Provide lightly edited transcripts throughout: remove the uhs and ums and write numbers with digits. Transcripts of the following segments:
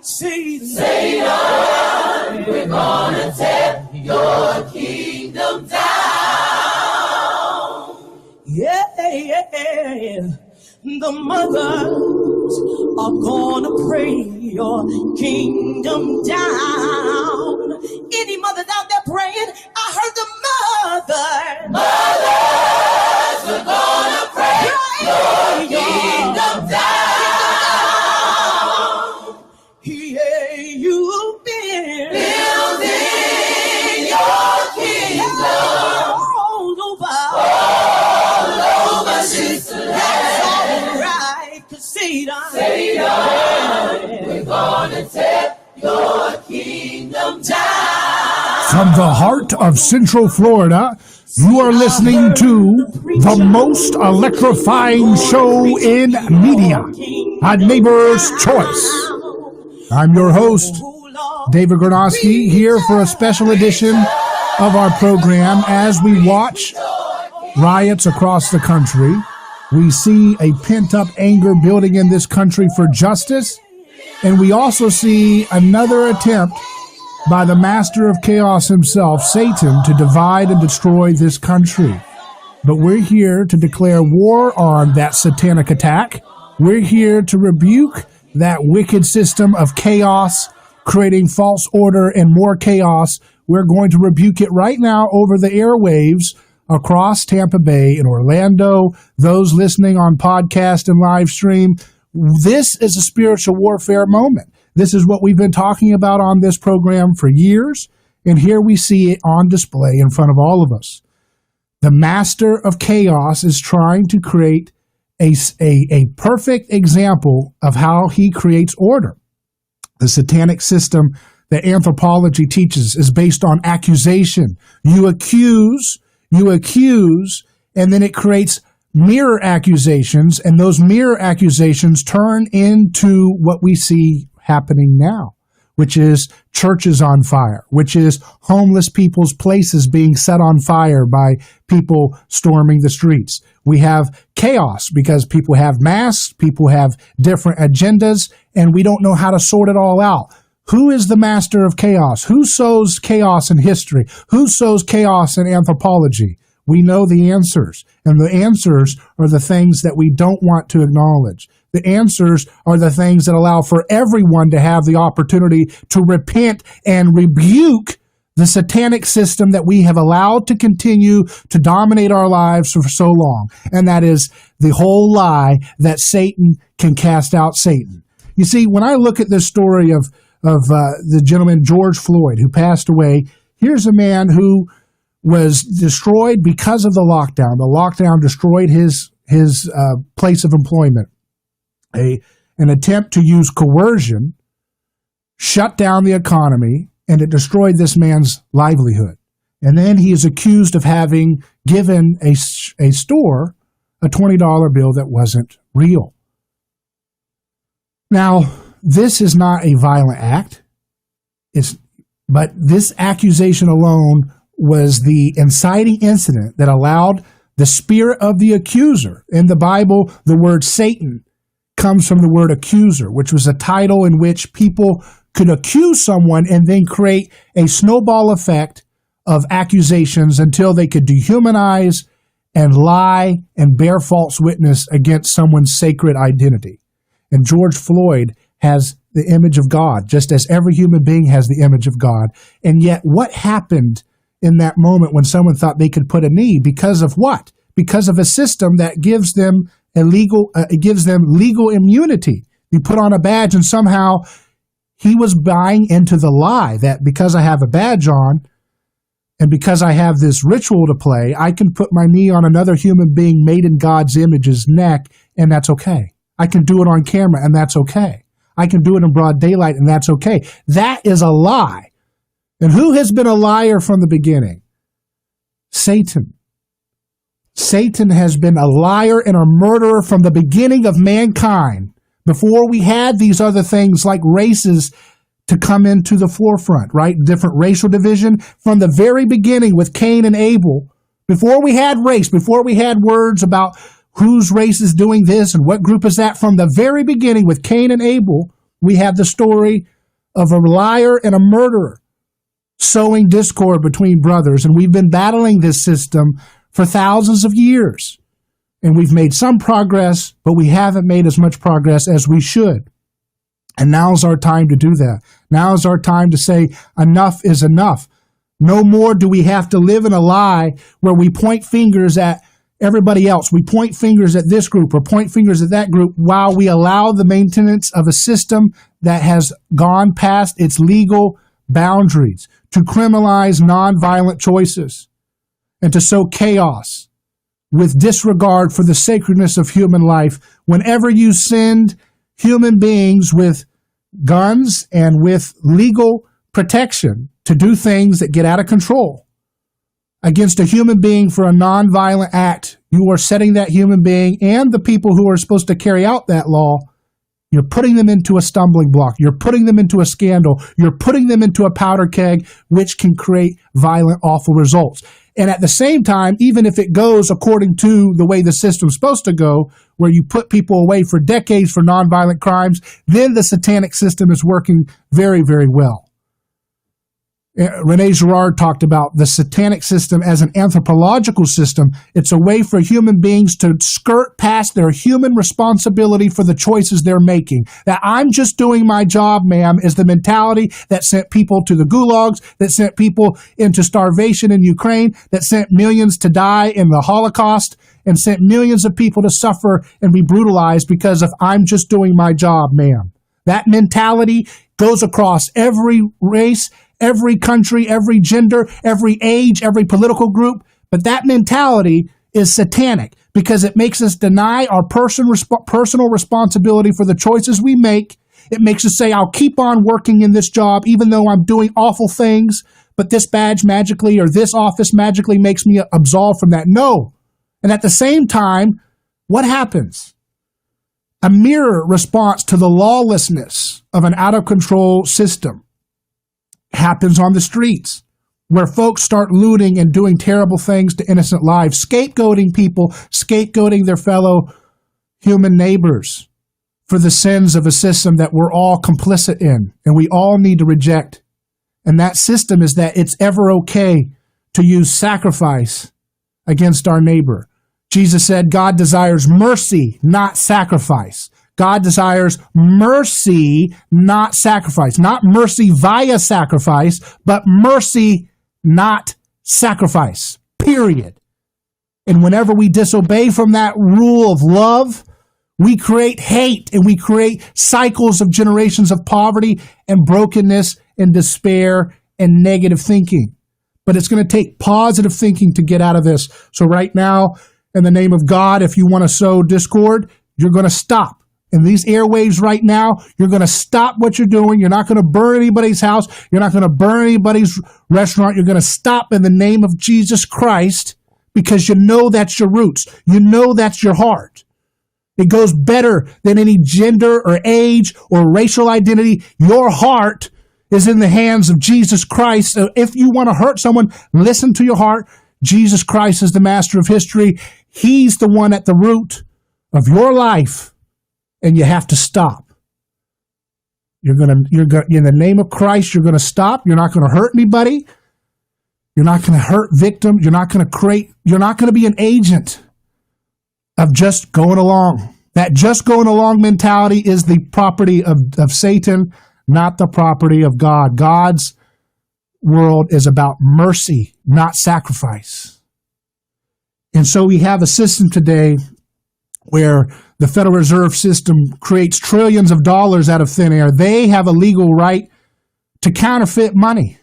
Satan, we're gonna tear your kingdom down. Yeah. The mothers are gonna pray your kingdom down. Any mothers out there praying? I heard the mothers are gonna pray your kingdom down. Yeah, you've been building your kingdom all over Switzerland. Satan, we're gonna tear your kingdom down. From the heart of Central Florida, you are listening to the most electrifying show in media, A Neighbor's Choice. I'm your host, David Gornoski, here for a special edition of our program as we watch riots across the country. We see a pent-up anger building in this country for justice, and we also see another attempt by the master of chaos himself, Satan, to divide and destroy this country. But we're here to declare war on that satanic attack. We're here to rebuke that wicked system of chaos, creating false order and more chaos. We're going to rebuke it right now over the airwaves across Tampa Bay and Orlando, those listening on podcast and live stream. This is a spiritual warfare moment. This is what we've been talking about on this program for years, and here we see it on display in front of all of us. The master of chaos is trying to create a perfect example of how he creates order. The satanic system that anthropology teaches is based on accusation. You accuse, and then it creates mirror accusations, and those mirror accusations turn into what we see happening now, which is churches on fire, which is homeless people's places being set on fire by people storming the streets. We have chaos because people have masks, people have different agendas, and we don't know how to sort it all out. Who is the master of chaos? Who sows chaos in history? Who sows chaos in anthropology? We know the answers, and the answers are the things that we don't want to acknowledge. The answers are the things that allow for everyone to have the opportunity to repent and rebuke the satanic system that we have allowed to continue to dominate our lives for so long, and that is the whole lie that Satan can cast out Satan. You see, when I look at this story of the gentleman George Floyd who passed away, here's a man who was destroyed because of the lockdown. The lockdown destroyed his place of employment. An attempt to use coercion shut down the economy, and it destroyed this man's livelihood. And then he is accused of having given a store a $20 bill that wasn't real. Now, this is not a violent act, but this accusation alone was the inciting incident that allowed the spirit of the accuser. In the Bible, the word Satan comes from the word accuser, which was a title in which people could accuse someone and then create a snowball effect of accusations until they could dehumanize and lie and bear false witness against someone's sacred identity. And George Floyd has the image of God, just as every human being has the image of God. And yet what happened in that moment when someone thought they could put a knee? Because of what? Because of a system that gives them legal immunity. You put on a badge, and somehow he was buying into the lie that because I have a badge on and because I have this ritual to play, I can put my knee on another human being made in God's image's neck, and that's okay. I can do it on camera, and that's okay. I can do it in broad daylight, and that's okay. That is a lie. And who has been a liar from the beginning? Satan. Satan has been a liar and a murderer from the beginning of mankind, before we had these other things like races to come into the forefront, right? Different racial division from the very beginning with Cain and Abel. Before we had race, before we had words about whose race is doing this and what group is that, from the very beginning with Cain and Abel, we have the story of a liar and a murderer, sowing discord between brothers. And we've been battling this system for thousands of years. And we've made some progress, but we haven't made as much progress as we should. And now's our time to do that. Now's our time to say enough is enough. No more do we have to live in a lie where we point fingers at everybody else. We point fingers at this group or point fingers at that group while we allow the maintenance of a system that has gone past its legal boundaries to criminalize nonviolent choices and to sow chaos with disregard for the sacredness of human life. Whenever you send human beings with guns and with legal protection to do things that get out of control against a human being for a nonviolent act, you are setting that human being and the people who are supposed to carry out that law, you're putting them into a stumbling block. You're putting them into a scandal. You're putting them into a powder keg, which can create violent, awful results. And at the same time, even if it goes according to the way the system's supposed to go, where you put people away for decades for nonviolent crimes, then the satanic system is working very, very well. Rene Girard talked about the satanic system as an anthropological system. It's a way for human beings to skirt past their human responsibility for the choices they're making. That I'm just doing my job, ma'am, is the mentality that sent people to the gulags, that sent people into starvation in Ukraine, that sent millions to die in the Holocaust, and sent millions of people to suffer and be brutalized because of I'm just doing my job, ma'am. That mentality goes across every race, every country, every gender, every age, every political group. But that mentality is satanic because it makes us deny our personal responsibility for the choices we make. It makes us say, I'll keep on working in this job even though I'm doing awful things, but this badge magically or this office magically makes me absolved from that. No. And at the same time, what happens? A mirror response to the lawlessness of an out-of-control system happens on the streets, where folks start looting and doing terrible things to innocent lives, scapegoating people, scapegoating their fellow human neighbors for the sins of a system that we're all complicit in and we all need to reject. And that system is that it's ever okay to use sacrifice against our neighbor. Jesus said God desires mercy, not sacrifice. God desires mercy, not sacrifice. Not mercy via sacrifice, but mercy, not sacrifice. Period. And whenever we disobey from that rule of love, we create hate and we create cycles of generations of poverty and brokenness and despair and negative thinking. But it's going to take positive thinking to get out of this. So right now, in the name of God, if you want to sow discord, you're going to stop. In these airwaves right now, you're going to stop what you're doing. You're not going to burn anybody's house. You're not going to burn anybody's restaurant. You're going to stop in the name of Jesus Christ because you know that's your roots. You know that's your heart. It goes better than any gender or age or racial identity. Your heart is in the hands of Jesus Christ. So if you want to hurt someone, listen to your heart. Jesus Christ is the master of history. He's the one at the root of your life. And you have to stop. You're in the name of Christ, you're going to stop. You're not going to hurt anybody. You're not going to hurt victims. You're not going to be an agent of just going along. That just going along mentality is the property of Satan, not the property of God. God's world is about mercy, not sacrifice. And so we have a system today where the Federal Reserve System creates trillions of dollars out of thin air. They have a legal right to counterfeit money.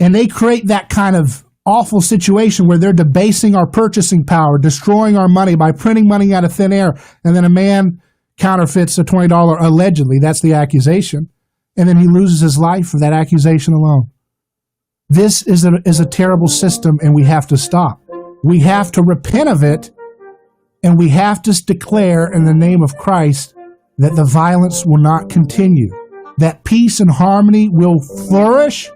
And they create that kind of awful situation where they're debasing our purchasing power, destroying our money by printing money out of thin air. And then a man counterfeits a $20, allegedly, that's the accusation. And then he loses his life for that accusation alone. This is a terrible system, and we have to stop. We have to repent of it. And we have to declare in the name of Christ that the violence will not continue, that peace and harmony will flourish,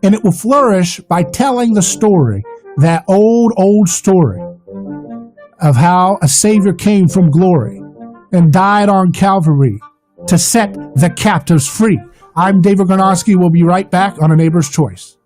and it will flourish by telling the story, that old story of how a Savior came from glory and died on Calvary to set the captives free. I'm David Gornoski. We'll be right back on A Neighbor's Choice.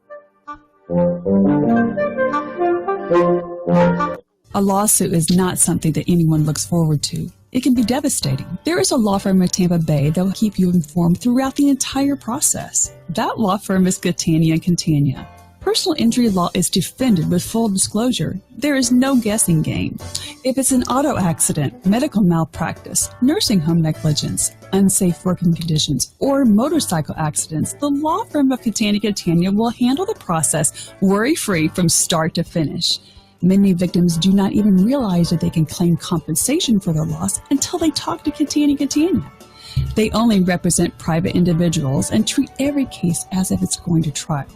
A lawsuit is not something that anyone looks forward to. It can be devastating. There is a law firm in Tampa Bay that will keep you informed throughout the entire process. That law firm is Catania & Catania. Personal injury law is defended with full disclosure. There is no guessing game. If it's an auto accident, medical malpractice, nursing home negligence, unsafe working conditions, or motorcycle accidents, the law firm of Catania & Catania will handle the process worry-free from start to finish. Many victims do not even realize that they can claim compensation for their loss until they talk to Catania & Catania. They only represent private individuals and treat every case as if it's going to trial.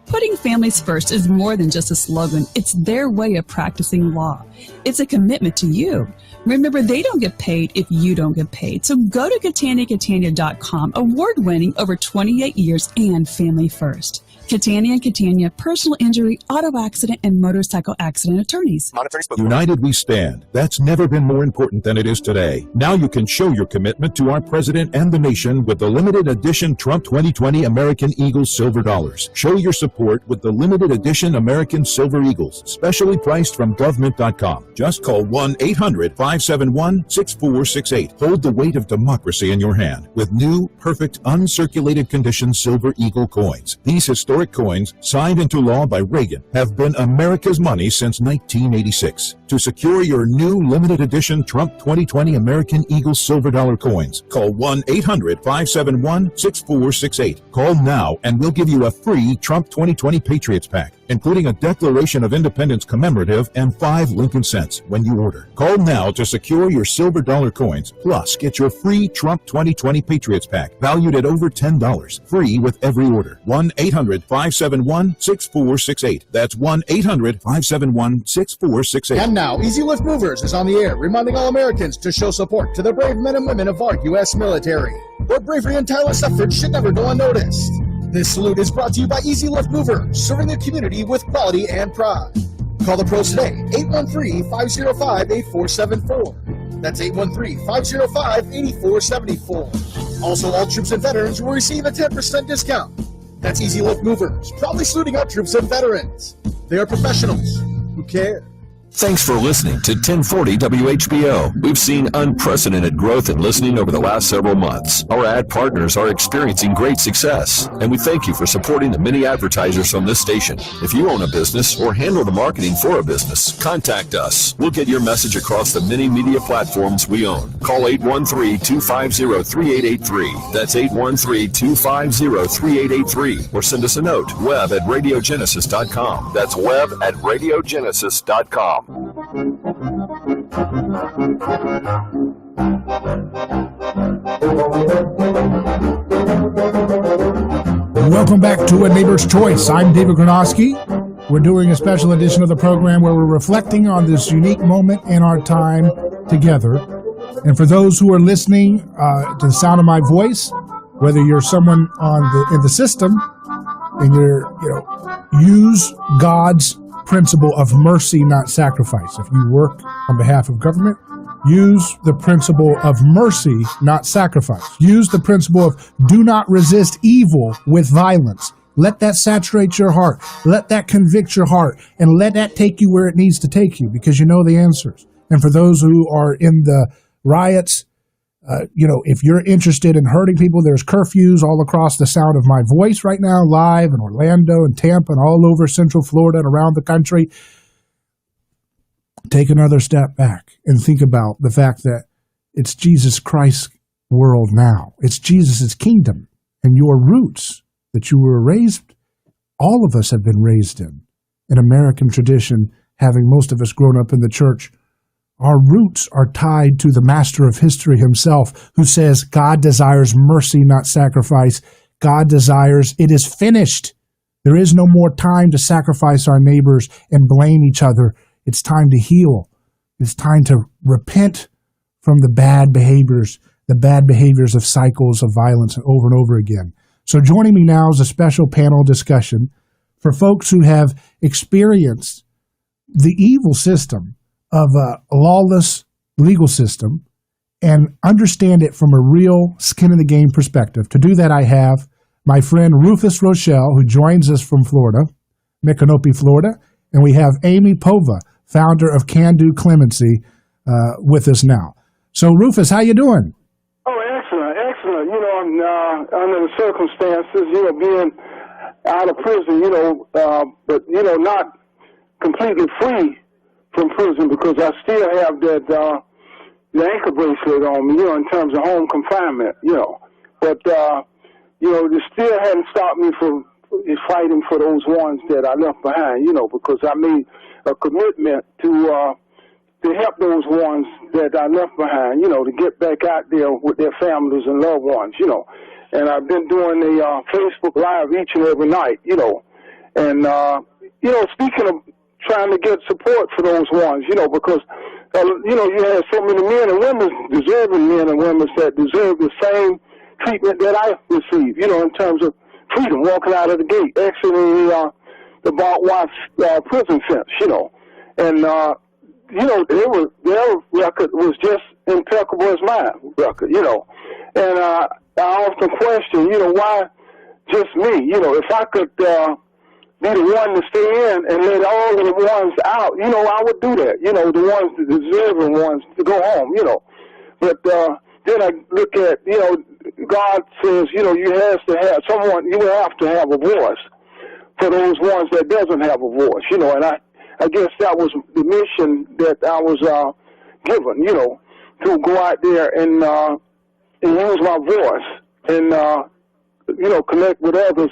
Putting families first is more than just a slogan. It's their way of practicing law. It's a commitment to you. Remember, they don't get paid if you don't get paid. So go to CataniaCatania.com, award-winning over 28 years and family first. Catania & Catania, personal injury, auto accident, and motorcycle accident attorneys. United we stand. That's never been more important than it is today. Now you can show your commitment to our president and the nation with the limited edition Trump 2020 American Eagles Silver Dollars. Show your support with the limited edition American Silver Eagles, specially priced from government.com. Just call 1-800-571-6468. Hold the weight of democracy in your hand with new, perfect, uncirculated condition Silver Eagle coins. These historic coins, signed into law by Reagan, have been America's money since 1986. To secure your new limited edition Trump 2020 American Eagle Silver Dollar coins, call 1-800-571-6468. Call now and we'll give you a free Trump 2020 Patriots Pack, including a Declaration of Independence commemorative and 5 Lincoln cents when you order. Call now to secure your silver dollar coins, plus get your free Trump 2020 Patriots Pack, valued at over $10, free with every order. 1-800-571-6468. That's 1-800-571-6468. And now, Easy Lift Movers is on the air, reminding all Americans to show support to the brave men and women of our U.S. military. Their bravery and tireless efforts should never go unnoticed. This salute is brought to you by Easy Lift Movers, serving the community with quality and pride. Call the pros today, 813-505-8474. That's 813-505-8474. Also, all troops and veterans will receive a 10% discount. That's Easy Lift Movers, proudly saluting our troops and veterans. They are professionals who care. Thanks for listening to 1040 WHBO. We've seen unprecedented growth in listening over the last several months. Our ad partners are experiencing great success, and we thank you for supporting the many advertisers on this station. If you own a business or handle the marketing for a business, contact us. We'll get your message across the many media platforms we own. Call 813-250-3883. That's 813-250-3883. Or send us a note, web@radiogenesis.com. That's web@radiogenesis.com. Welcome back to A Neighbor's Choice. I'm David Gornoski. We're doing a special edition of the program where we're reflecting on this unique moment in our time together. And for those who are listening to the sound of my voice, whether you're someone in the system and use God's principle of mercy, not sacrifice. If you work on behalf of government, use the principle of mercy, not sacrifice. Use the principle of do not resist evil with violence. Let that saturate your heart. Let that convict your heart, and let that take you where it needs to take you, because you know the answers. And for those who are in the riots, if you're interested in hurting people, there's curfews all across the sound of my voice right now, live in Orlando and Tampa and all over Central Florida and around the country. Take another step back and think about the fact that it's Jesus Christ's world now. It's Jesus' kingdom and your roots that you were raised, all of us have been raised in American tradition, having most of us grown up in the church. Our roots are tied to the master of history himself, who says God desires mercy, not sacrifice. God desires, it is finished. There is no more time to sacrifice our neighbors and blame each other. It's time to heal. It's time to repent from the bad behaviors of cycles of violence over and over again. So joining me now is a special panel discussion for folks who have experienced the evil system of a lawless legal system and understand it from a real skin in the game perspective. To do that, I have my friend Rufus Rochell, who joins us from Florida, Micanopy, Florida, and we have Amy Povah, founder of Can Do Clemency, with us now. So, Rufus, how you doing? Oh, excellent. Under the circumstances, being out of prison, but, not completely free from prison because I still have that the ankle bracelet on me, in terms of home confinement, But, it still hadn't stopped me from fighting for those ones that I left behind, because I made a commitment to help those ones that I left behind, to get back out there with their families and loved ones, And I've been doing a Facebook Live each and every night, And, speaking of trying to get support for those ones, because, you have so many men and women, deserving men and women that deserve the same treatment that I receive, in terms of freedom, walking out of the gate, exiting the barbed wire prison fence, And, their record was just impeccable as my record, And I often question, why just me? If I could be the one to stay in and let all of the ones out, I would do that, the ones, the deserving ones to go home, But then I look at, God says, you have to have someone, you have to have a voice for those ones that doesn't have a voice, And I guess that was the mission that I was given, to go out there and use my voice and, connect with others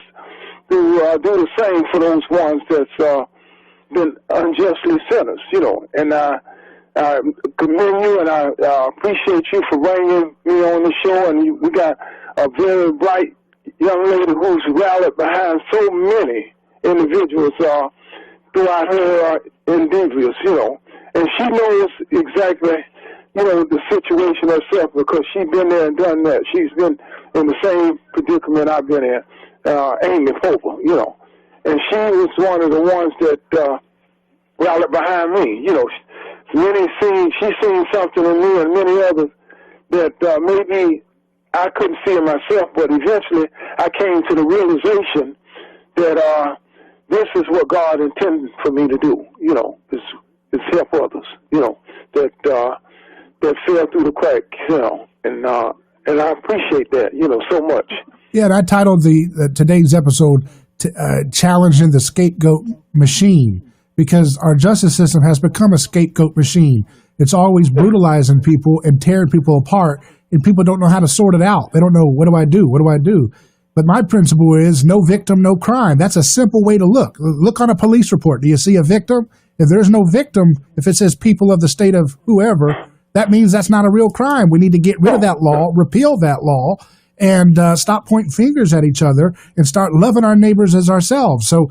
to do the same for those ones that's been unjustly sentenced, And I commend you and I appreciate you for bringing me on the show. And we got a very bright young lady who's rallied behind so many individuals throughout her endeavors, And she knows exactly, the situation herself because she's been there and done that. She's been in the same predicament I've been in, Amy Povah, And she was one of the ones that rallied behind me, She's seen something in me and many others that maybe I couldn't see in myself, but eventually I came to the realization that this is what God intended for me to do, is help others, that fell through the crack, and I appreciate that, so much. Yeah, and I titled today's episode "Challenging the Scapegoat Machine," because our justice system has become a scapegoat machine. It's always brutalizing people and tearing people apart, and people don't know how to sort it out. They don't know, what do I do? What do I do? But my principle is no victim, no crime. That's a simple way to look. Look on a police report. Do you see a victim? If there's no victim, if it says people of the state of whoever, that means that's not a real crime. We need to get rid of that law, repeal that law, and stop pointing fingers at each other and start loving our neighbors as ourselves. So,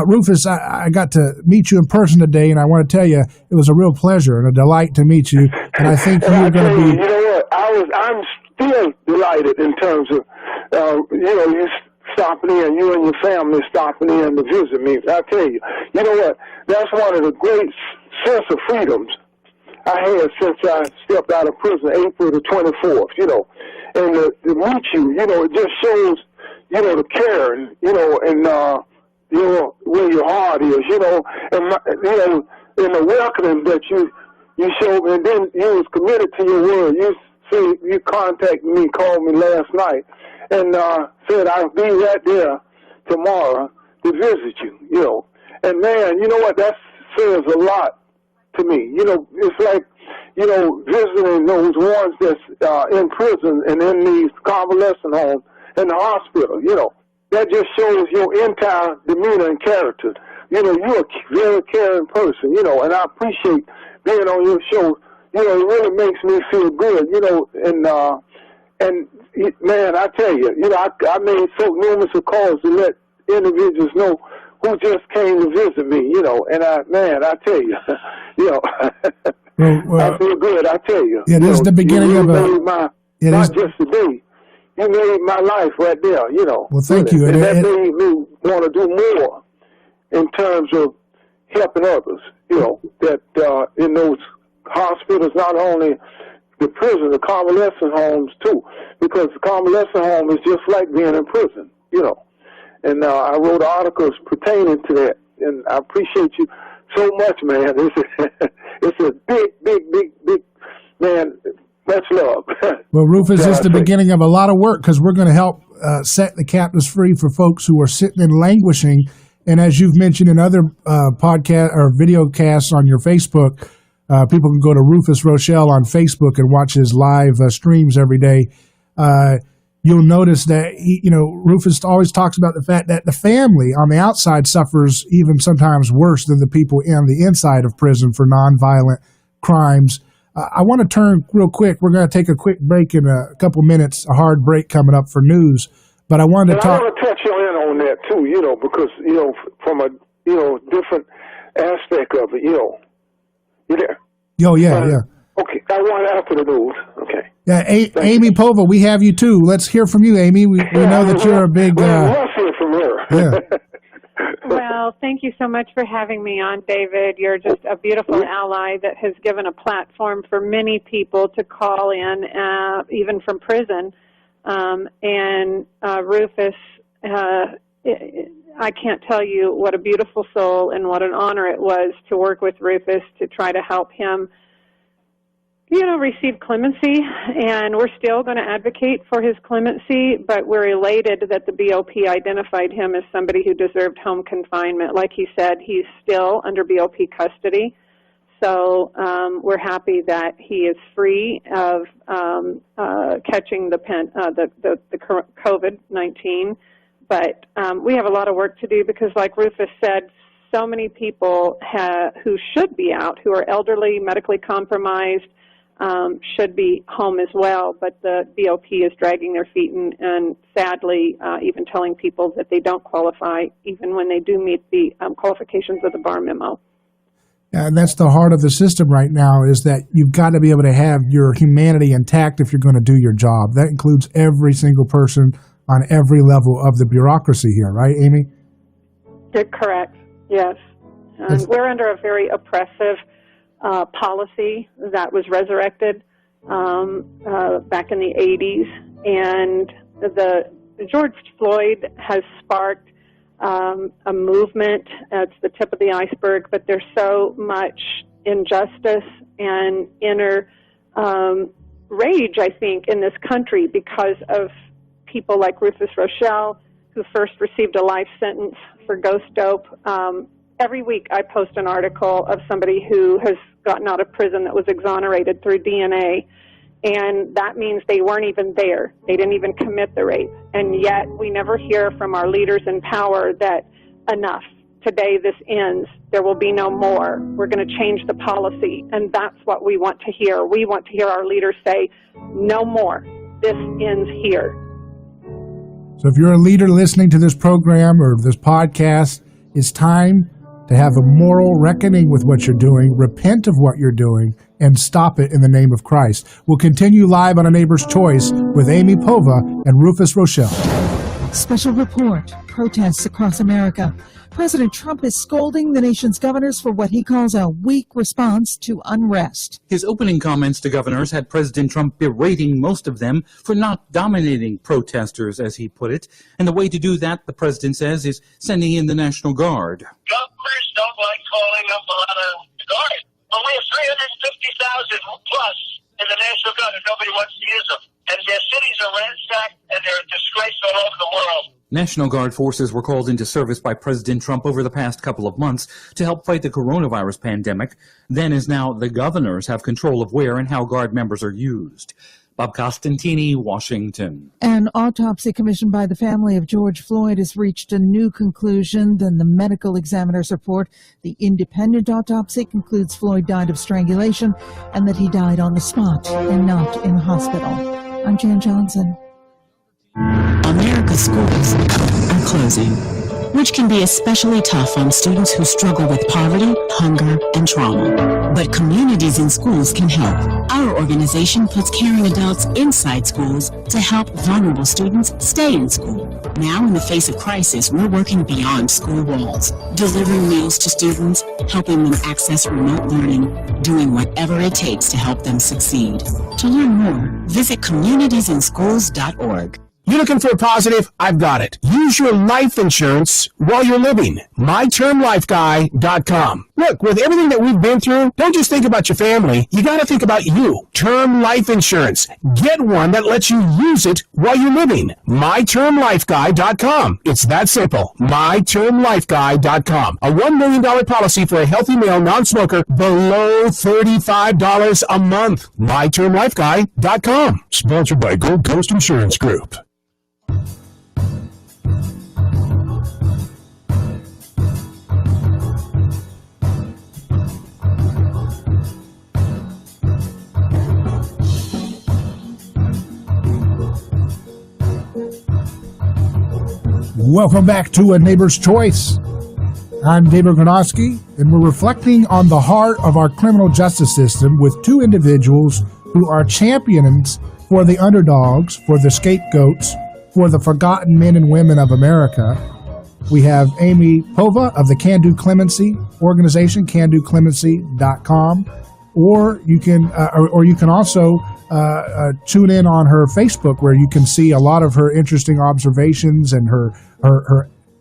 Rufus, I got to meet you in person today, and I want to tell you it was a real pleasure and a delight to meet you. And I think you're going to be... You know what? I'm still delighted in terms of, you stopping in, you and your family stopping in to visit me. I tell you, you know what? That's one of the great sense of freedoms I had since I stepped out of prison, April the 24th, And to meet you, it just shows, the care, and, where your heart is, and, and the welcoming that you showed me, and then you was committed to your word. You contacted me, called me last night, and said I'll be right there tomorrow to visit you, And, man, you know what? That says a lot to me. It's like, visiting those ones that's in prison and in these convalescent homes in the hospital, That just shows your entire demeanor and character. You're a very caring person, and I appreciate being on your show. It really makes me feel good, and man, I tell you, I made so numerous of calls to let individuals know who just came to visit me, and I tell you, I feel good, I tell you. It is the beginning of a... Not just today. You made my life right there, Well, thank you. And that made me want to do more in terms of helping others, that in those hospitals, not only the prison, the convalescent homes too, because the convalescent home is just like being in prison, you know. And I wrote articles pertaining to that, and I appreciate you so much, man. It's a big, man, much love. Well, Rufus, it's the beginning of a lot of work, because we're going to help set the captives free for folks who are sitting and languishing. And as you've mentioned in other podcast or video casts on your Facebook, people can go to Rufus Rochell on Facebook and watch his live streams every day. You'll notice that Rufus always talks about the fact that the family on the outside suffers even sometimes worse than the people in the inside of prison for nonviolent crimes. I want to turn real quick. We're going to take a quick break in a couple minutes, a hard break coming up for news. But I wanted to talk. I want to touch you in on that too, because from a different aspect of it, You there? Oh yeah. Okay, I want after the news. Okay. Yeah, Amy Povah, we have you too. Let's hear from you, Amy. We know that you're a big. Let's hear from her. Yeah. Well, thank you so much for having me on, David. You're just a beautiful ally that has given a platform for many people to call in, even from prison. And Rufus, I can't tell you what a beautiful soul and what an honor it was to work with Rufus to try to help him, receive clemency. And we're still going to advocate for his clemency, but we're elated that the BOP identified him as somebody who deserved home confinement. Like he said, he's still under BOP custody. So we're happy that he is free of catching the COVID-19. But we have a lot of work to do because, like Rufus said, so many people who should be out, who are elderly, medically compromised, should be home as well. But the BOP is dragging their feet and sadly even telling people that they don't qualify, even when they do meet the qualifications of the bar memo. And that's the heart of the system right now, is that you've got to be able to have your humanity intact if you're going to do your job. That includes every single person on every level of the bureaucracy here, right, Amy? Correct, yes. And we're under a very oppressive policy that was resurrected back in the 80s. And the George Floyd has sparked a movement. It's the tip of the iceberg, but there's so much injustice and inner rage, I think, in this country because of people like Rufus Rochell, who first received a life sentence for ghost dope. Every week I post an article of somebody who has gotten out of prison that was exonerated through DNA. And that means they weren't even there. They didn't even commit the rape. And yet we never hear from our leaders in power that enough. Today this ends. There will be no more. We're going to change the policy. And that's what we want to hear. We want to hear our leaders say, no more. This ends here. So if you're a leader listening to this program or this podcast, it's time to have a moral reckoning with what you're doing, repent of what you're doing, and stop it in the name of Christ. We'll continue live on A Neighbor's Choice with Amy Povah and Rufus Rochell. Special report. Protests across America. President Trump is scolding the nation's governors for what he calls a weak response to unrest. His opening comments to governors had President Trump berating most of them for not dominating protesters, as he put it. And the way to do that, the president says, is sending in the National Guard. Governors don't like calling up a lot of guards. But we have 350,000 plus in the National Guard, and nobody wants to use them. And their cities are ransacked, and they're a disgrace all over the world. National Guard forces were called into service by President Trump over the past couple of months to help fight the coronavirus pandemic. Then as now, the governors have control of where and how Guard members are used. Bob Costantini, Washington. An autopsy commissioned by the family of George Floyd has reached a new conclusion than the medical examiner's report. The independent autopsy concludes Floyd died of strangulation and that he died on the spot and not in hospital. I'm Jan Johnson. America's schools are closing, which can be especially tough on students who struggle with poverty, hunger, and trauma. But Communities in Schools can help. Our organization puts caring adults inside schools to help vulnerable students stay in school. Now, in the face of crisis, we're working beyond school walls, delivering meals to students, helping them access remote learning, doing whatever it takes to help them succeed. To learn more, visit communitiesinschools.org. You looking for a positive? I've got it. Use your life insurance while you're living. MyTermLifeGuy.com. Look, with everything that we've been through, don't just think about your family. You got to think about you. Term life insurance. Get one that lets you use it while you're living. MyTermLifeGuy.com. It's that simple. MyTermLifeGuy.com. A $1 million policy for a healthy male non-smoker below $35 a month. MyTermLifeGuy.com. Sponsored by Gold Coast Insurance Group. Welcome back to A Neighbor's Choice. I'm David Gornoski, and we're reflecting on the heart of our criminal justice system with two individuals who are champions for the underdogs, for the scapegoats, for the forgotten men and women of America. We have Amy Povah of the Can Do Clemency organization, candoclemency.com, or you can also tune in on her Facebook, where you can see a lot of her interesting observations and her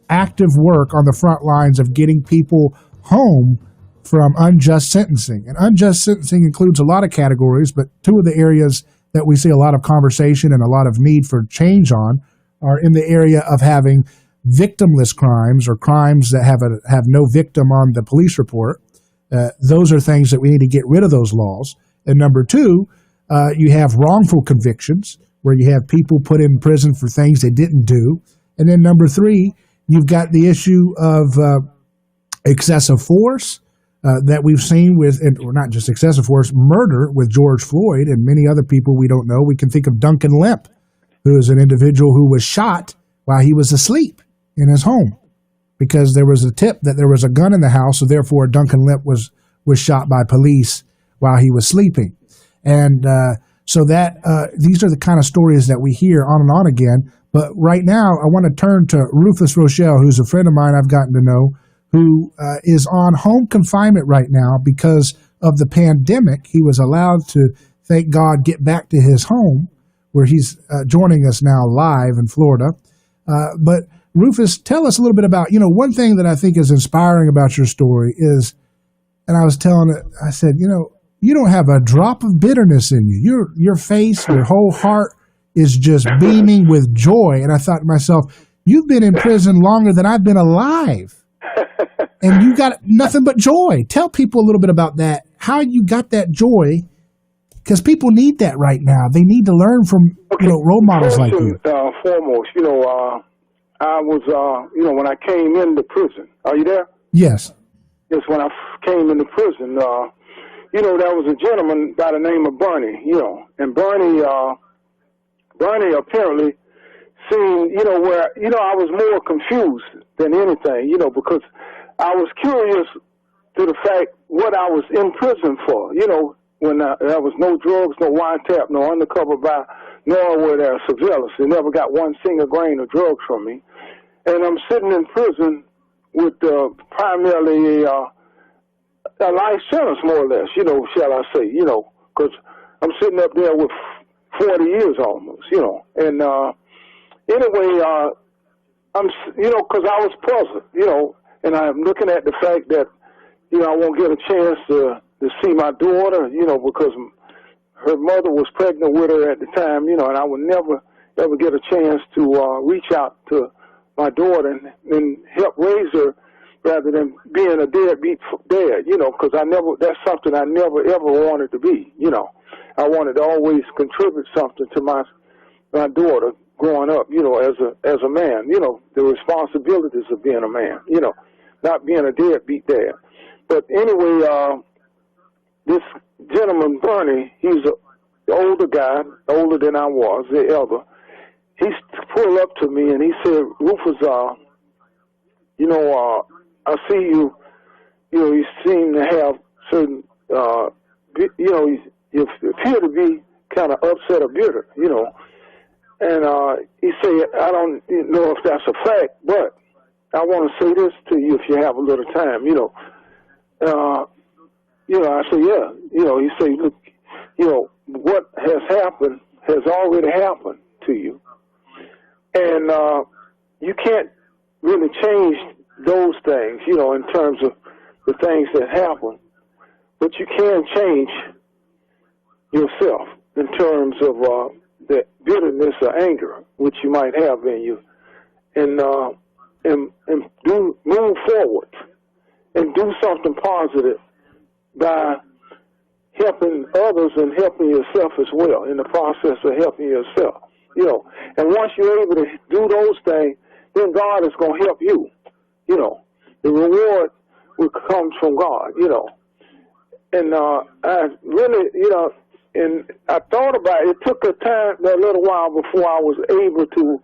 active work on the front lines of getting people home from unjust sentencing. And unjust sentencing includes a lot of categories, but two of the areas that we see a lot of conversation and a lot of need for change on are in the area of having victimless crimes, or crimes that have no victim on the police report. Those are things that we need to get rid of those laws. And number two, you have wrongful convictions, where you have people put in prison for things they didn't do. And then number three, you've got the issue of excessive force that we've seen with, or not just excessive force, murder with George Floyd and many other people we don't know. We can think of Duncan Lemp, who is an individual who was shot while he was asleep in his home because there was a tip that there was a gun in the house, so therefore Duncan Lemp was shot by police while he was sleeping. And so that these are the kind of stories that we hear on and on again. But right now, I want to turn to Rufus Rochell, who's a friend of mine I've gotten to know, who is on home confinement right now because of the pandemic. He was allowed to, thank God, get back to his home, where he's joining us now live in Florida. But Rufus, tell us a little bit about, one thing that I think is inspiring about your story is, and I was telling it, I said, you don't have a drop of bitterness in you. Your face, your whole heart is just beaming with joy. And I thought to myself, you've been in prison longer than I've been alive. And you got nothing but joy. Tell people a little bit about that, how you got that joy, because people need that right now. They need to learn from, role models like you. Foremost, I was, when I came into prison. Are you there? Yes. Yes, when I came into prison, there was a gentleman by the name of Bernie, and Bernie apparently seen, where, I was more confused than anything, because I was curious to the fact what I was in prison for, when there was no drugs, no wiretap, no undercover buy, nor were there surveillance. They never got one single grain of drugs from me. And I'm sitting in prison with primarily a life sentence, more or less, shall I say, because I'm sitting up there with 40 years almost, And anyway, I'm, because I was puzzled, and I'm looking at the fact that, I won't get a chance to see my daughter, because her mother was pregnant with her at the time, and I would never ever get a chance to reach out to my daughter and help raise her rather than being a deadbeat dad, because that's something I never ever wanted to be, I wanted to always contribute something to my daughter growing up, as a man, the responsibilities of being a man, not being a deadbeat dad. But anyway, this gentleman, Bernie, he's an older guy, older than I was, the elder. He pulled up to me and he said, Rufus, I see you, you seem to have certain you appear to be kind of upset or bitter, And he said, I don't know if that's a fact, but I want to say this to you if you have a little time, I said, yeah. He said, look, what has happened has already happened to you. And you can't really change those things, in terms of the things that happen. But you can change yourself in terms of the bitterness or anger which you might have in you, and move forward and do something positive by helping others and helping yourself as well in the process of helping yourself. And once you're able to do those things, then God is going to help you. The reward will come from God. And I really, and I thought about it. It took a little while before I was able to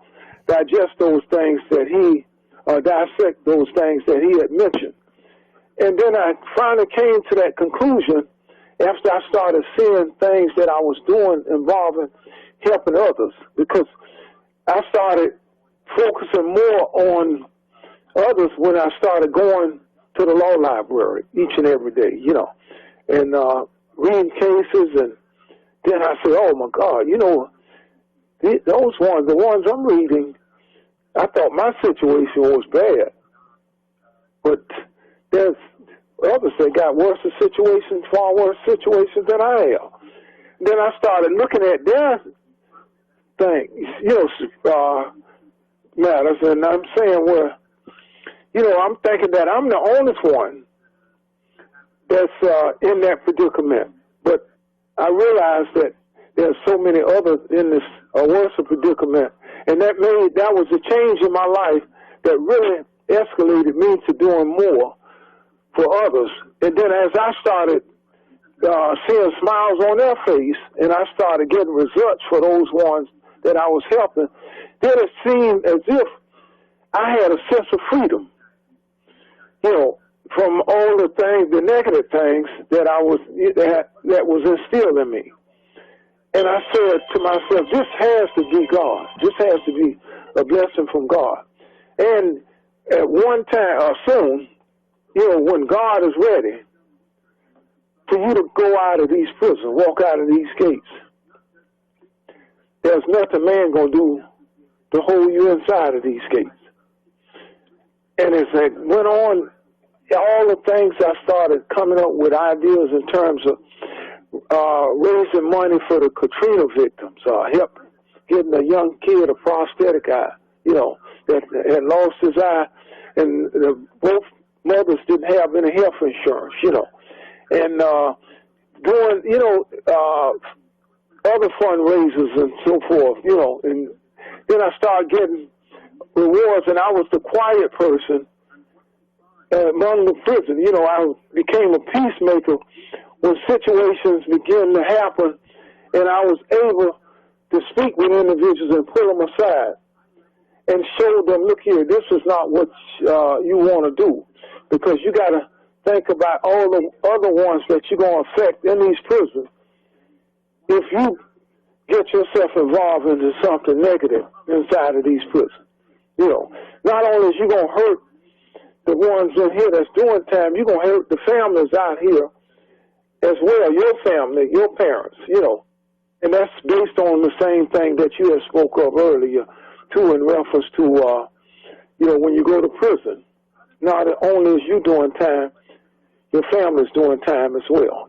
digest those things that he, dissect those things that he had mentioned. And then I finally came to that conclusion after I started seeing things that I was doing involving helping others, because I started focusing more on others when I started going to the law library each and every day, and reading cases. And then I said, oh, my God, the ones I'm reading, I thought my situation was bad. But there's others that got worse situations, far worse situations than I have. Then I started looking at their things, matters, and I'm saying, well, I'm thinking that I'm the only one that's in that predicament. But I realized that there's so many others in this worse predicament, and that was a change in my life that really escalated me to doing more for others. And then as I started seeing smiles on their face, and I started getting results for those ones that I was helping, then it seemed as if I had a sense of freedom, from all the things, the negative things that that was instilled in me. And I said to myself, this has to be God. This has to be a blessing from God. And at one time, or soon, when God is ready for you to go out of these prisons, walk out of these gates, there's nothing man going to do to hold you inside of these gates. And as it went on, all the things I started coming up with ideas in terms of raising money for the Katrina victims, help getting a young kid a prosthetic eye, that had lost his eye, and both mothers didn't have any health insurance, and doing, other fundraisers and so forth, and then I started getting rewards, and I was the quiet person among the prison. I became a peacemaker when situations began to happen, and I was able to speak with individuals and pull them aside and show them, look here, this is not what you want to do, because you got to think about all the other ones that you're going to affect in these prisons. If you get yourself involved into something negative inside of these prisons, not only is you going to hurt the ones in here that's doing time, you're going to hurt the families out here as well, your family, your parents, and that's based on the same thing that you had spoke of earlier, too, in reference to, when you go to prison, not only is you doing time, your family's doing time as well,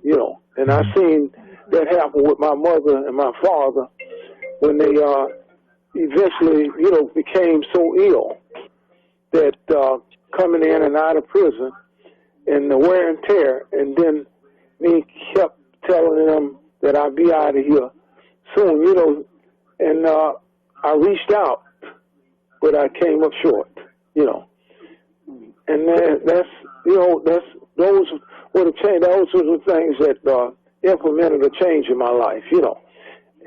and I've seen that happen with my mother and my father when they eventually, became so ill that coming in and out of prison and the wear and tear, and then me kept telling them that I'd be out of here soon, and I reached out, but I came up short, and those were the change. Those were the things that implemented a change in my life,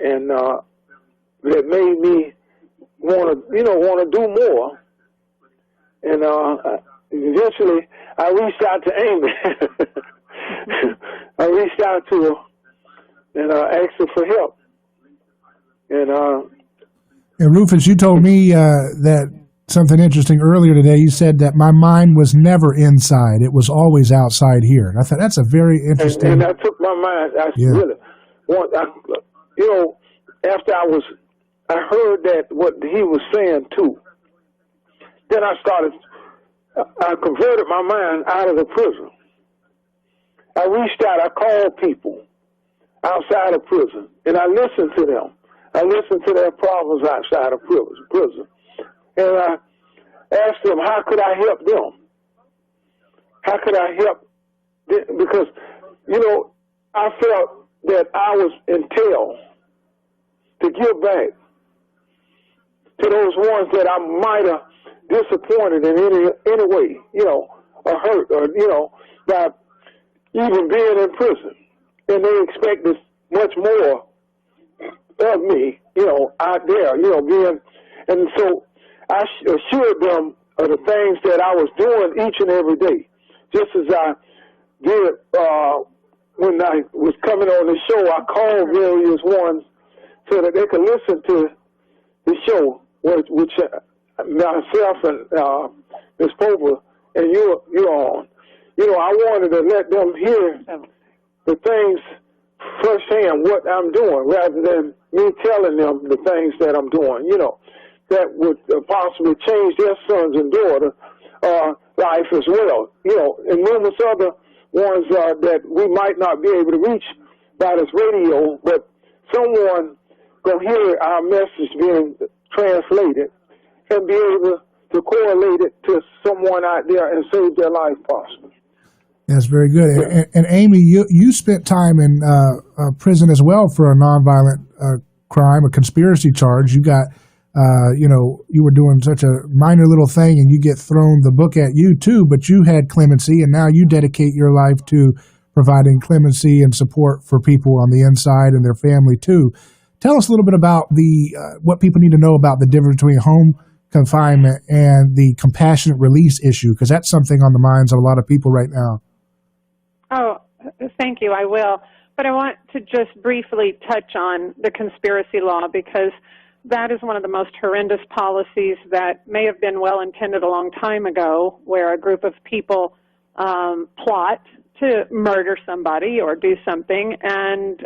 and that made me want to do more. And eventually, I reached out to Amy, I reached out to her and asked her for help. And Rufus, you told me that something interesting earlier today. You said that my mind was never inside; it was always outside here. And I thought that's a very interesting. And I took my mind. I really want. After I heard that what he was saying too. Then I converted my mind out of the prison. I reached out. I called people outside of prison, and I listened to them. I listened to their problems outside of prison. And I asked them, how could I help them? How could I help? Because, I felt that I was entailed to give back to those ones that I might have disappointed in any way, or hurt, or, by even being in prison. And they expected much more of me, out there, being, and so I assured them of the things that I was doing each and every day, just as I did when I was coming on the show. I called various ones so that they could listen to the show, which myself and Ms. Povah and you're on. I wanted to let them hear the things firsthand, what I'm doing, rather than me telling them the things that I'm doing, that would possibly change their sons and daughters' life as well, and numerous other ones that we might not be able to reach by this radio, but someone going to hear our message being translated and be able to correlate it to someone out there and save their life possibly. That's very good. And Amy, you spent time in prison as well for a nonviolent crime, a conspiracy charge. You got, you were doing such a minor little thing and you get thrown the book at you too, but you had clemency and now you dedicate your life to providing clemency and support for people on the inside and their family too. Tell us a little bit about what people need to know about the difference between home confinement and the compassionate release issue, because that's something on the minds of a lot of people right now. Oh, thank you. I will. But I want to just briefly touch on the conspiracy law, because that is one of the most horrendous policies that may have been well intended a long time ago, where a group of people plot to murder somebody or do something, and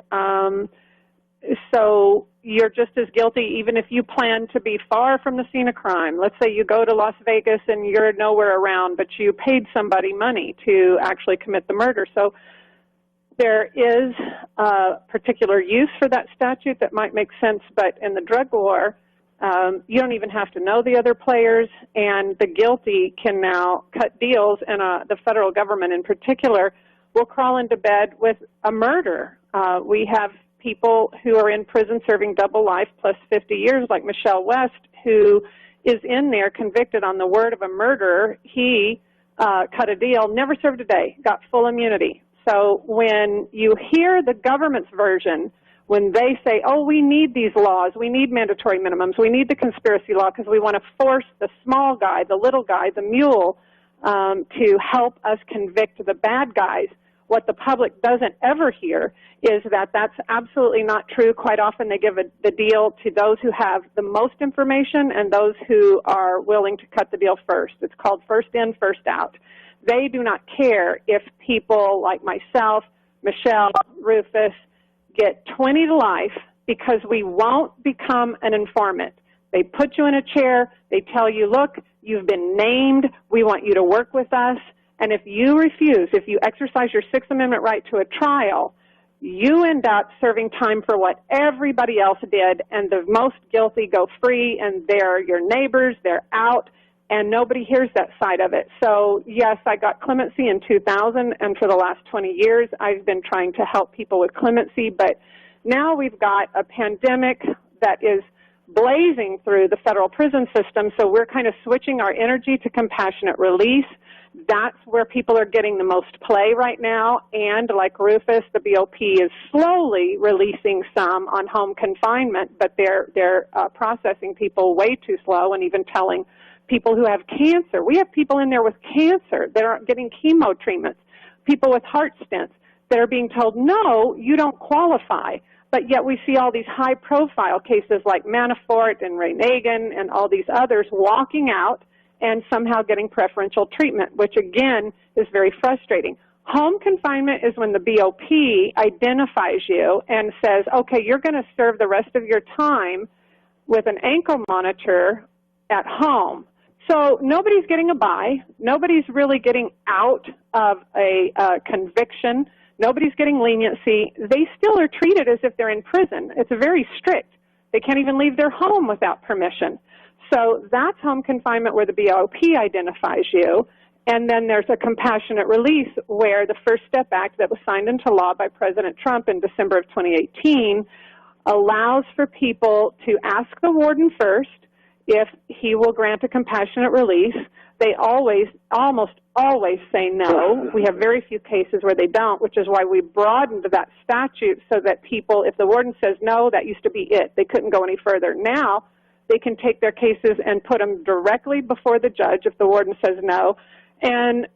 so you're just as guilty even if you plan to be far from the scene of crime. Let's say you go to Las Vegas and you're nowhere around, but you paid somebody money to actually commit the murder. So there is a particular use for that statute that might make sense, but in the drug war, you don't even have to know the other players, and the guilty can now cut deals, and the federal government in particular will crawl into bed with a murder. We have people who are in prison serving double life plus 50 years, like Michelle West, who is in there convicted on the word of a murderer. He cut a deal, never served a day, got full immunity. So when you hear the government's version, when they say, oh, we need these laws, we need mandatory minimums, we need the conspiracy law because we want to force the small guy, the little guy, the mule, to help us convict the bad guys, what the public doesn't ever hear is that that's absolutely not true. Quite often they give the deal to those who have the most information and those who are willing to cut the deal first. It's called first in, first out. They do not care if people like myself, Michelle, Rufus, get 20 to life because we won't become an informant. They put you in a chair. They tell you, look, you've been named. We want you to work with us. And if you refuse, if you exercise your Sixth Amendment right to a trial, you end up serving time for what everybody else did, and the most guilty go free, and they're your neighbors, they're out, and nobody hears that side of it. So, yes, I got clemency in 2000, and for the last 20 years, I've been trying to help people with clemency, but now we've got a pandemic that is blazing through the federal prison system, so we're kind of switching our energy to compassionate release. That's where people are getting the most play right now, and like Rufus, the BOP is slowly releasing some on home confinement, but they're processing people way too slow and even telling people who have cancer. We have people in there with cancer that aren't getting chemo treatments people with heart stents that are being told, no, you don't qualify. But yet we see all these high-profile cases like Manafort and Ray Nagin and all these others walking out and somehow getting preferential treatment, which, again, is very frustrating. Home confinement is when the BOP identifies you and says, okay, you're going to serve the rest of your time with an ankle monitor at home. So nobody's getting a buy. Nobody's really getting out of a conviction. Nobody's getting leniency. They still are treated as if they're in prison. It's very strict. They can't even leave their home without permission. So that's home confinement where the BOP identifies you. And then there's a compassionate release where the First Step Act that was signed into law by President Trump in December of 2018 allows for people to ask the warden first if he will grant a compassionate release. They almost always say no. We have very few cases where they don't, which is why we broadened that statute so that people, if the warden says no, that used to be it. They couldn't go any further. Now they can take their cases and put them directly before the judge if the warden says no. And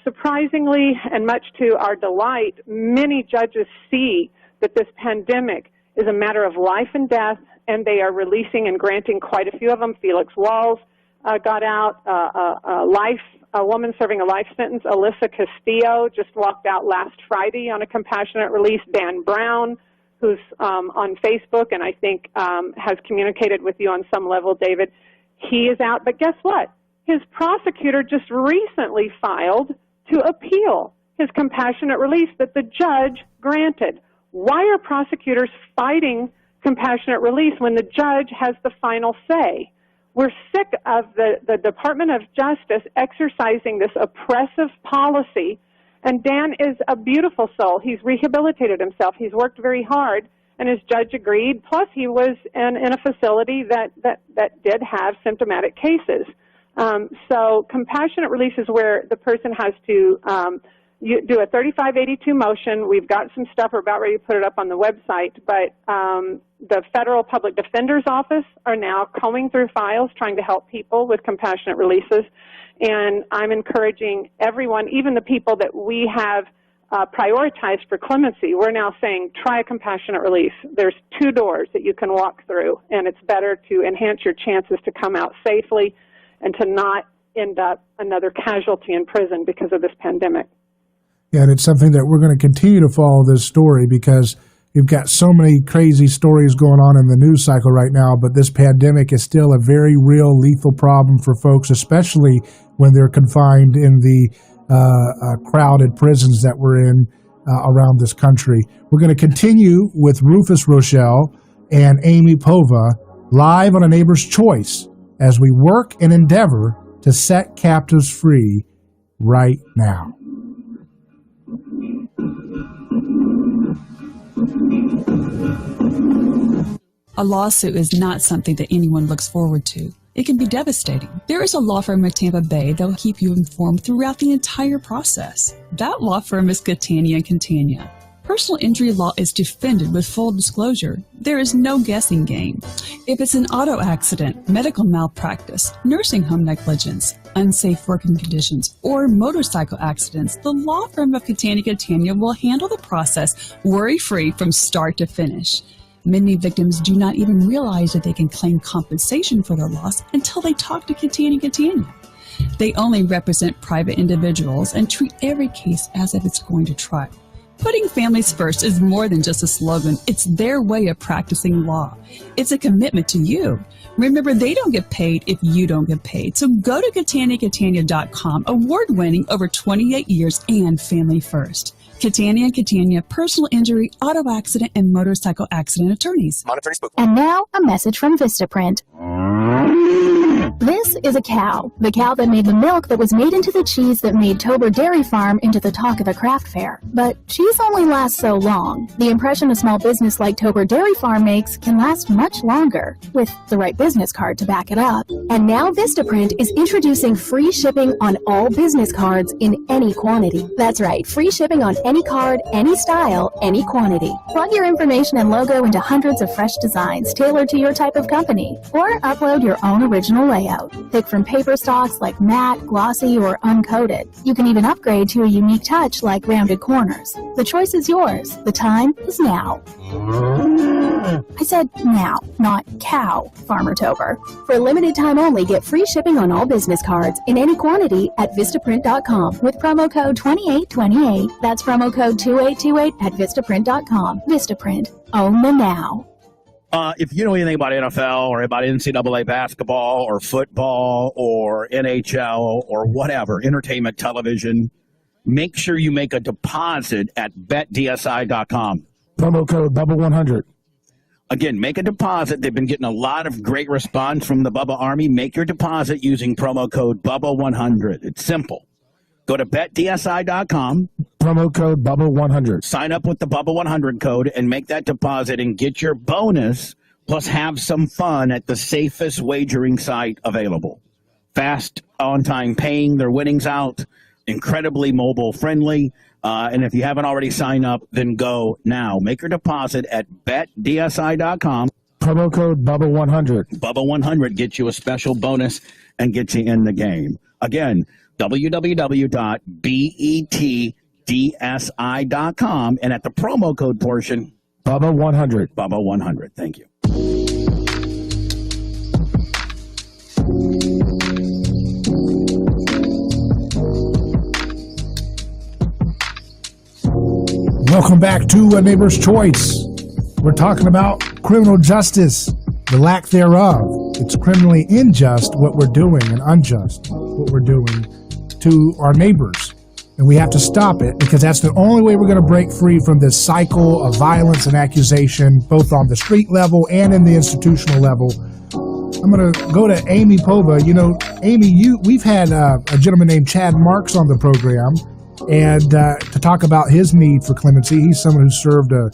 surprisingly, and much to our delight, many judges see that this pandemic is a matter of life and death, and they are releasing and granting quite a few of them. Felix Walls got out, a woman serving a life sentence, Alyssa Castillo, just walked out last Friday on a compassionate release. Dan Brown, who's on Facebook and I think has communicated with you on some level, David, he is out. But guess what? His prosecutor just recently filed to appeal his compassionate release that the judge granted. Why are prosecutors fighting compassionate release when the judge has the final say? We're sick of the Department of Justice exercising this oppressive policy, and Dan is a beautiful soul. He's rehabilitated himself. He's worked very hard, and his judge agreed. Plus, he was in a facility that did have symptomatic cases. So compassionate release is where the person has to you do a 3582 motion. We've got some stuff. We're about ready to put it up on the website. But the Federal Public Defender's Office are now combing through files trying to help people with compassionate releases. And I'm encouraging everyone, even the people that we have prioritized for clemency, we're now saying try a compassionate release. There's 2 doors that you can walk through, and it's better to enhance your chances to come out safely and to not end up another casualty in prison because of this pandemic. Yeah, and it's something that we're going to continue to follow this story because we've got so many crazy stories going on in the news cycle right now, but this pandemic is still a very real, lethal problem for folks, especially when they're confined in the crowded prisons that we're in around this country. We're going to continue with Rufus Rochell and Amy Povah live on A Neighbor's Choice as we work and endeavor to set captives free right now. A lawsuit is not something that anyone looks forward to. It can be devastating. There is a law firm in Tampa Bay that will keep you informed throughout the entire process. That law firm is Catania & Catania. Personal injury law is defended with full disclosure. There is no guessing game. If it's an auto accident, medical malpractice, nursing home negligence, unsafe working conditions, or motorcycle accidents, the law firm of Catania & Catania will handle the process worry-free from start to finish. Many victims do not even realize that they can claim compensation for their loss until they talk to Catania & Catania. They only represent private individuals and treat every case as if it's going to trial. Putting families first is more than just a slogan. It's their way of practicing law. It's a commitment to you. Remember, they don't get paid if you don't get paid. So go to CataniaCatania.com, award-winning over 28 years and family first. Catania & Catania, personal injury, auto accident, and motorcycle accident attorneys. And now, a message from Vistaprint. This is a cow. The cow that made the milk that was made into the cheese that made Tober Dairy Farm into the talk of a craft fair. But cheese only lasts so long. The impression a small business like Tober Dairy Farm makes can last much longer, with the right business card to back it up. And now Vistaprint is introducing free shipping on all business cards in any quantity. That's right, free shipping on any card, any style, any quantity. Plug your information and logo into hundreds of fresh designs tailored to your type of company, or upload your own original layout. layout. Pick from paper stocks like matte, glossy, or uncoated. You can even upgrade to a unique touch like rounded corners. The choice is yours. The time is now. I said now, not cow, Farmer Tober. For a limited time only, get free shipping on all business cards in any quantity at Vistaprint.com with promo code 2828. That's promo code 2828 at Vistaprint.com. Vistaprint. Own the now. If you know anything about NFL or about NCAA basketball or football or NHL or whatever, entertainment television, make sure you make a deposit at betdsi.com. Promo code Bubba100. Again, make a deposit. They've been getting a lot of great response from the Bubba Army. Make your deposit using promo code Bubba100. It's simple. Go to betdsi.com. Promo code Bubba100. Sign up with the Bubba100 code and make that deposit and get your bonus, plus have some fun at the safest wagering site available. Fast, on-time paying their winnings out, incredibly mobile friendly. And if you haven't already signed up, then go now. Make your deposit at betdsi.com. Promo code Bubba100. Bubba100 gets you a special bonus and gets you in the game. Again, www.betdsi.com, and at the promo code portion, Bubba100. Bubba100. Thank you. Welcome back to A Neighbor's Choice. We're talking about criminal justice, the lack thereof. It's criminally unjust what we're doing and unjust what we're doing to our neighbors. And we have to stop it, because that's the only way we're going to break free from this cycle of violence and accusation, both on the street level and in the institutional level. I'm going to go to Amy Povah. You know, Amy, we've had a gentleman named Chad Marks on the program, and to talk about his need for clemency. He's someone who served a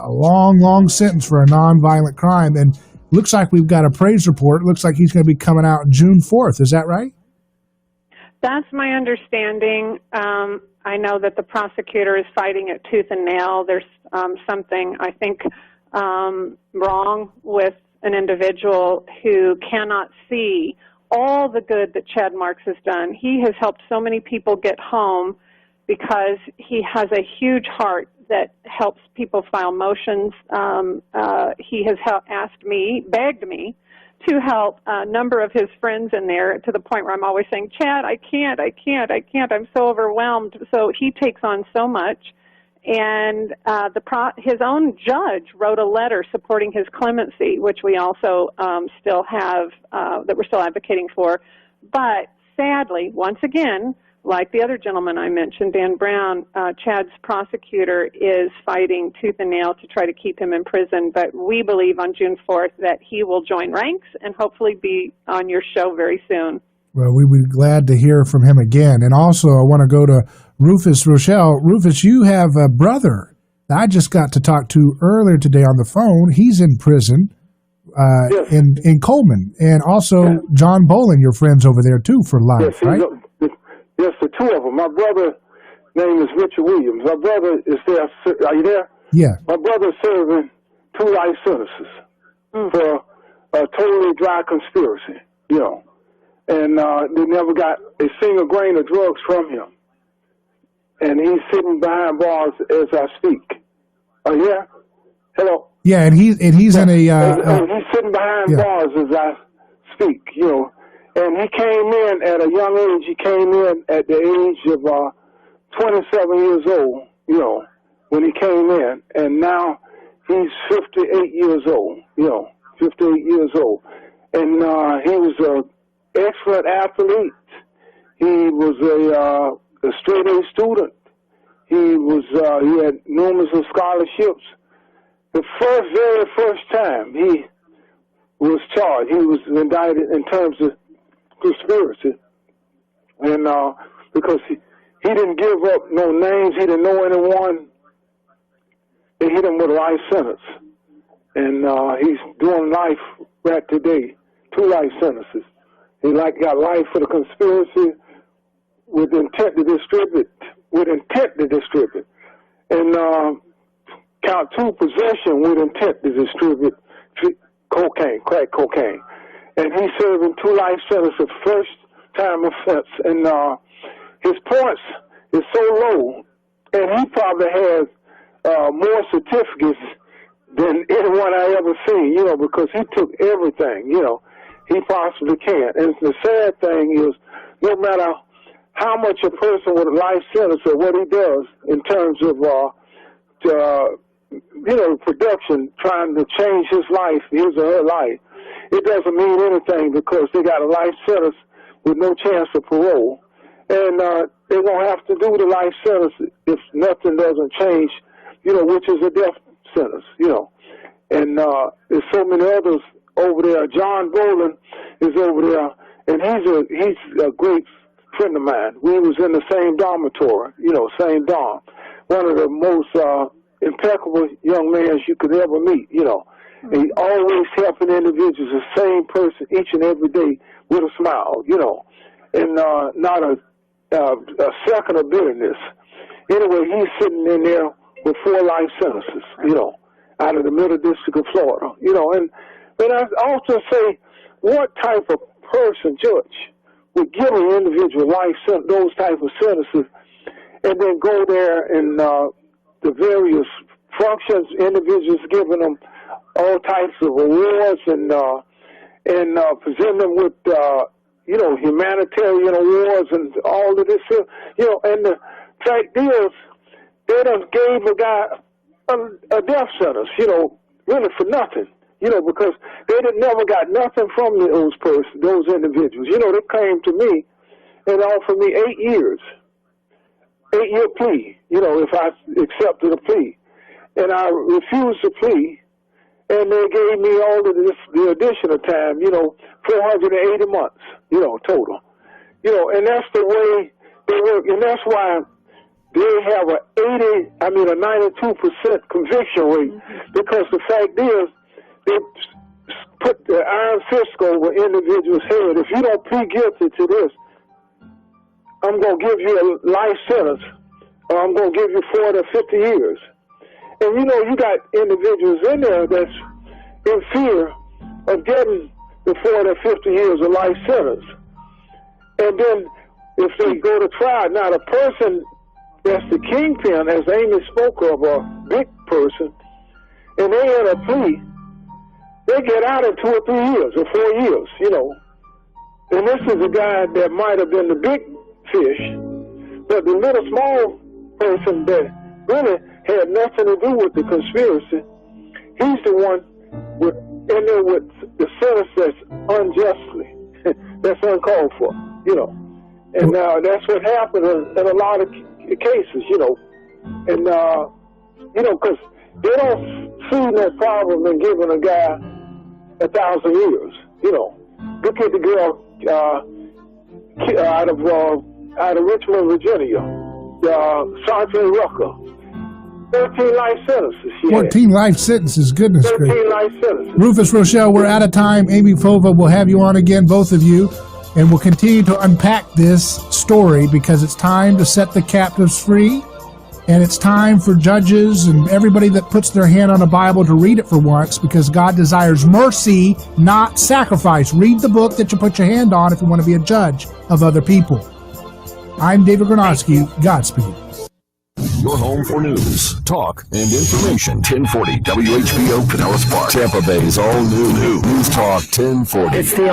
long sentence for a nonviolent crime, and looks like we've got a praise report. Looks like he's going to be coming out June 4th. Is that right? That's my understanding. I know that the prosecutor is fighting it tooth and nail. There's something, I think, wrong with an individual who cannot see all the good that Chad Marks has done. He has helped so many people get home because he has a huge heart that helps people file motions. He has begged me to help a number of his friends in there, to the point where I'm always saying, Chad, I can't, I'm so overwhelmed. So he takes on so much. And his own judge wrote a letter supporting his clemency, which we also still have, that we're still advocating for. But sadly, once again, like the other gentleman I mentioned, Dan Brown, Chad's prosecutor is fighting tooth and nail to try to keep him in prison. But we believe on June 4th that he will join ranks and hopefully be on your show very soon. Well, we would be glad to hear from him again. And also, I want to go to Rufus. Rochell. Rufus, you have a brother that I just got to talk to earlier today on the phone. He's in prison yes. in Coleman. And also, yes. John Bolin, your friend's over there, too, for life, right? Yes, the two of them. My brother's name is Richard Williams. My brother is there. Are you there? Yeah. My brother's serving 2 life sentences for a totally dry conspiracy, you know. And they never got a single grain of drugs from him. And he's sitting behind bars as I speak. Yeah? Hello? Yeah, and he's in a... he's sitting behind bars as I speak, you know. And he came in at a young age. He came in at the age of 27 years old, you know, when he came in. And now he's 58 years old, you know, 58 years old. And he was an excellent athlete. He was a straight A student. He had numerous scholarships. The very first time he was charged, he was indicted in terms of conspiracy, and because he didn't give up no names, he didn't know anyone. They hit him with a life sentence, and he's doing life right today, 2 life sentences. He got life for the conspiracy with intent to distribute, and count 2 possession with intent to distribute crack cocaine. and he's serving 2 life sentences, first-time offense. And his points is so low, and he probably has more certificates than anyone I ever seen, you know, because he took everything, you know, he possibly can. And the sad thing is, no matter how much a person with a life sentence or what he does in terms of, you know, production, trying to change his life, his or her life, it doesn't mean anything because they got a life sentence with no chance of parole. And they're going to have to do the life sentence if nothing doesn't change, you know, which is a death sentence, you know. And there's so many others over there. John Boland is over there, and he's a great friend of mine. We was in the same dormitory, you know, same dorm. One of the most impeccable young men you could ever meet, you know. And he always helping individuals, the same person each and every day with a smile, you know, and not a second of bitterness. Anyway, he's sitting in there with 4 life sentences, you know, out of the Middle District of Florida, you know. And I also say, what type of person, judge, would give an individual life sentence, those type of sentences, and then go there and the various functions, individuals giving them all types of awards and present them with, you know, humanitarian awards and all of this, you know. And the fact is, they done gave a guy a death sentence, you know, really for nothing, you know, because they never got nothing from those individuals. You know, they came to me and offered me 8 years, 8-year plea, you know, if I accepted a plea. And I refused the plea, and they gave me all of this, the additional time, you know, 480 months, you know, total. You know, and that's the way they work, and that's why they have a 92% conviction rate, because the fact is, they put the iron fist over individuals' head. If you don't plead guilty to this, I'm going to give you a life sentence, or I'm going to give you 40 or 50 years. And, you know, you got individuals in there that's in fear of getting the 40 or 50 years of life sentence. And then if they go to trial, now the person that's the kingpin, as Amy spoke of, a big person, and they in a plea, they get out in 2 or 3 years or 4 years, you know. And this is a guy that might have been the big fish, but the little small person that really had nothing to do with the conspiracy, he's the one in there with the sentence that's unjustly, that's uncalled for, you know. And that's what happened in a lot of cases, you know. And, you know, because they don't see no problem in giving a guy 1,000 years, you know. Look at the girl out of Richmond, Virginia, Sergeant Rucker. 13 life sentences. 14 life sentences, goodness gracious. 13 life sentences. Rufus, Rochell, we're out of time. Amy, Povah, we'll have you on again, both of you, and we'll continue to unpack this story because it's time to set the captives free, and it's time for judges and everybody that puts their hand on a Bible to read it for once, because God desires mercy, not sacrifice. Read the book that you put your hand on if you want to be a judge of other people. I'm David Gornoski. Godspeed. Your home for news, talk, and information. 1040 WHBO Pinellas Park. Tampa Bay's all new News Talk 1040.